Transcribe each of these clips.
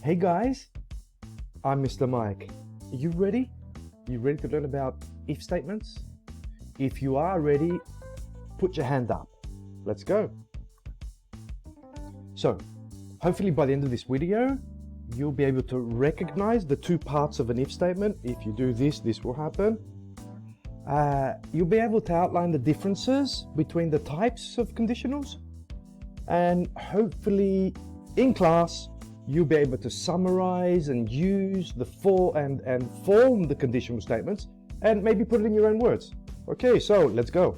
Hey guys, I'm Mr. Mike. Are you ready? You ready to learn about if statements? If you are ready, put your hand up. Let's go. So, hopefully by the end of this video, you'll be able to recognize the two parts of an if statement. If you do this, this will happen. You'll be able to outline the differences between the types of conditionals. And hopefully in class, you'll be able to summarize and use the and form the conditional statements and maybe put it in your own words. Okay, so let's go.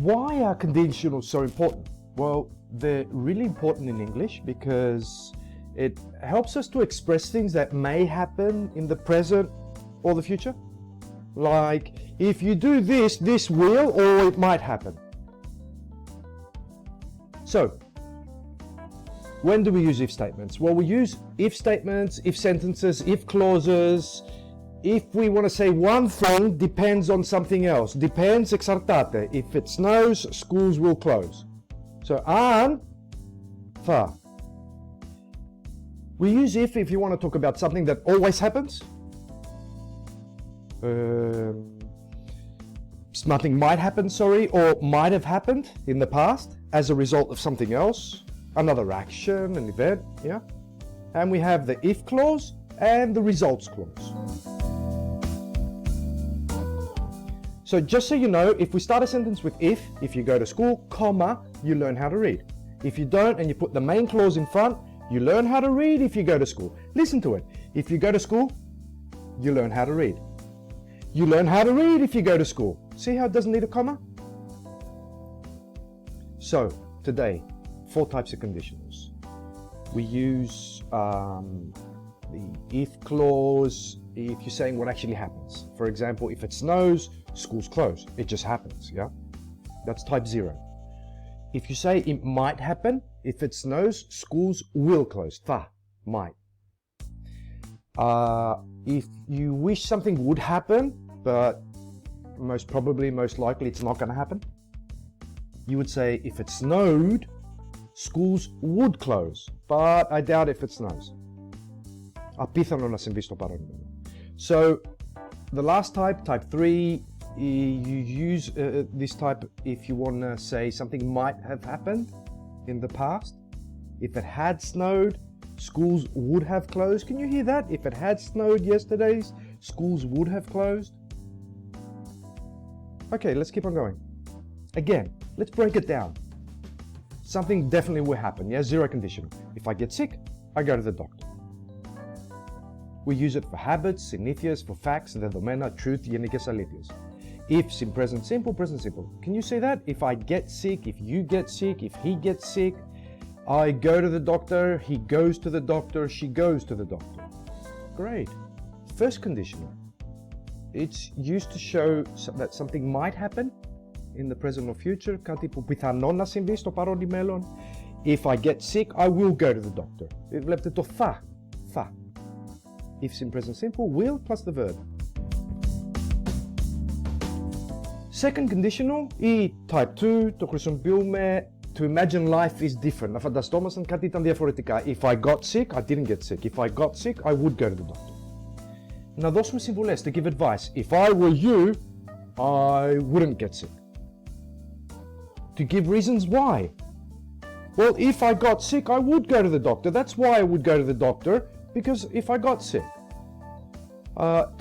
Why are conditionals so important? Well, they're really important in English because it helps us to express things that may happen in the present or the future. Like, if you do this, this will, or it might happen. So, when do we use if statements? Well, we use if statements, if sentences, if clauses. If we want to say one thing depends on something else. Depends, exartate. If it snows, schools will close. So, an, fa. We use if you want to talk about something that always happens. Nothing might happen, or might have happened in the past as a result of something else. Another action, an event, yeah? And we have the if clause and the results clause. So just so you know, if we start a sentence with if you go to school, comma, you learn how to read. If you don't and you put the main clause in front, you learn how to read if you go to school. Listen to it. If you go to school, you learn how to read. You learn how to read if you go to school. See how it doesn't need a comma? So, today, 4 types of conditionals. We use the if clause if you're saying what actually happens. For example, if it snows, schools close. It just happens, yeah? That's type 0. If you say it might happen, if it snows, schools will close. Fa, might. If you wish something would happen, but most likely it's not going to happen, you would say if it snowed, schools would close, but I doubt if it snows. Απίθανο να συμβεί στο παρόν. So, the last type, type 3, you use this type if you want to say something might have happened in the past. If it had snowed, schools would have closed. Can you hear that? If it had snowed yesterday, schools would have closed. Okay, let's keep on going. Again, let's break it down. Something definitely will happen, yeah? 0 conditional. If I get sick, I go to the doctor. We use it for habits, συνήθειες, for facts, δεδομένα, truth, γενικές αλήθειες. Ifs in present simple, present simple. Can you say that? If I get sick, if you get sick, if he gets sick, I go to the doctor, he goes to the doctor, she goes to the doctor. Great. First conditional. It's used to show that something might happen in the present or future, κάτι που πιθανόν να συμβεί στο παρόν ή μέλλον. If I get sick, I will go to the doctor. Βλέπετε το θα. Ifs in present simple, will plus the verb. Second conditional ή type 2, το χρησιμοποιούμε to imagine life is different. Να φανταστόμασταν κάτι ήταν διαφορετικά. If I got sick, I didn't get sick. If I got sick, I would go to the doctor. Να δώσουμε συμβουλές, to give advice. If I were you, I wouldn't get sick. To give reasons why. Well, if I got sick, I would go to the doctor. That's why I would go to the doctor, because if I got sick.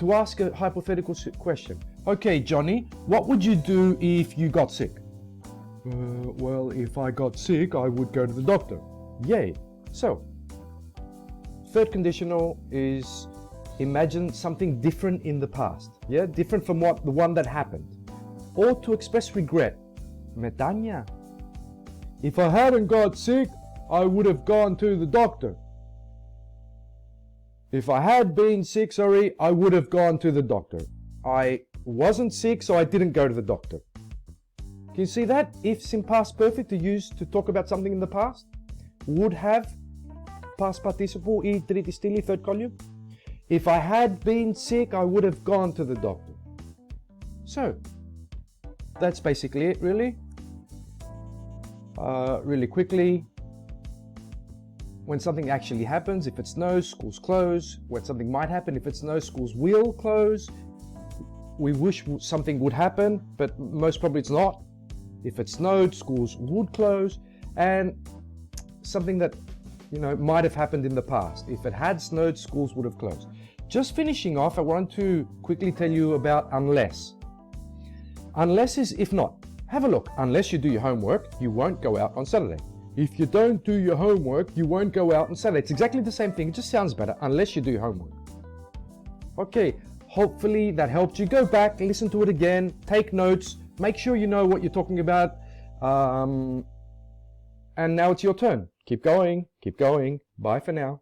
To ask a hypothetical question. Okay, Johnny, what would you do if you got sick? Well, if I got sick, I would go to the doctor. Yay. So, third conditional is imagine something different in the past. Yeah, different from the one that happened. Or to express regret. Μετάνοια. If I hadn't got sick, I would have gone to the doctor. If I had been sick, I would have gone to the doctor. I wasn't sick, so I didn't go to the doctor. Can you see that? Ifs in past perfect to use to talk about something in the past. Would have, past participle, ή τρίτη στήλη, third column. If I had been sick, I would have gone to the doctor. So, that's basically it, really. Really quickly. when something actually happens. If it snows, schools close. When something might happen, if it snows, schools will close. We wish something would happen, but most probably it's not. If it snowed, schools would close. And something that, might have happened in the past. If it had snowed, schools would have closed. Just finishing off, I want to quickly tell you about unless. Unless is if not. Have a look. Unless you do your homework, you won't go out on Saturday. If you don't do your homework, you won't go out on Saturday. It's exactly the same thing. It just sounds better. Unless you do your homework. Okay, hopefully that helped you. Go back, listen to it again, take notes, make sure you know what you're talking about. And now it's your turn. Keep going. Bye for now.